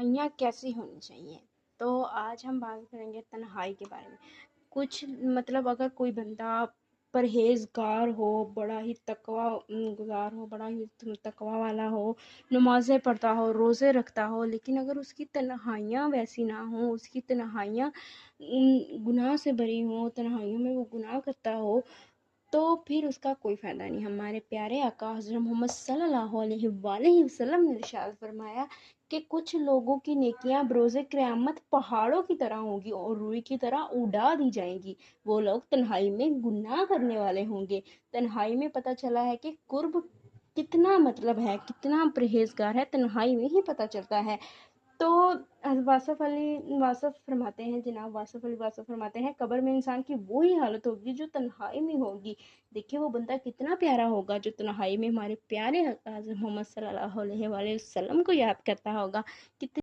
تنہائیاں کیسی ہونی چاہیے؟ تو آج ہم بات کریں گے تنہائی کے بارے میں۔ کچھ مطلب اگر کوئی بندہ پرہیزگار ہو، بڑا ہی تقوی گزار ہو، بڑا ہی تقوی والا ہو، نمازیں پڑھتا ہو، روزے رکھتا ہو، لیکن اگر اس کی تنہائیاں ویسی نہ ہوں، اس کی تنہائیاں گناہ سے بھری ہوں، تنہائیوں میں وہ گناہ کرتا ہو، تو پھر اس کا کوئی فائدہ نہیں۔ ہمارے پیارے آقا حضرت محمد صلی اللہ علیہ وآلہ وسلم نے ارشاد فرمایا کہ کچھ لوگوں کی نیکیاں بروز قیامت پہاڑوں کی طرح ہوں گی اور روئی کی طرح اڑا دی جائیں گی۔ وہ لوگ تنہائی میں گناہ کرنے والے ہوں گے۔ تنہائی میں پتہ چلا ہے کہ قرب کتنا مطلب ہے، کتنا پرہیزگار ہے، تنہائی میں ہی پتہ چلتا ہے۔ تو واصف فرماتے ہیں، جناب واصف فرماتے ہیں، قبر میں انسان کی وہی حالت ہوگی جو تنہائی میں ہوگی۔ دیکھیے وہ بندہ کتنا پیارا ہوگا جو تنہائی میں ہمارے پیارے حضرت محمد صلی اللہ علیہ وآلہ وسلم کو یاد کرتا ہوگا۔ کتنے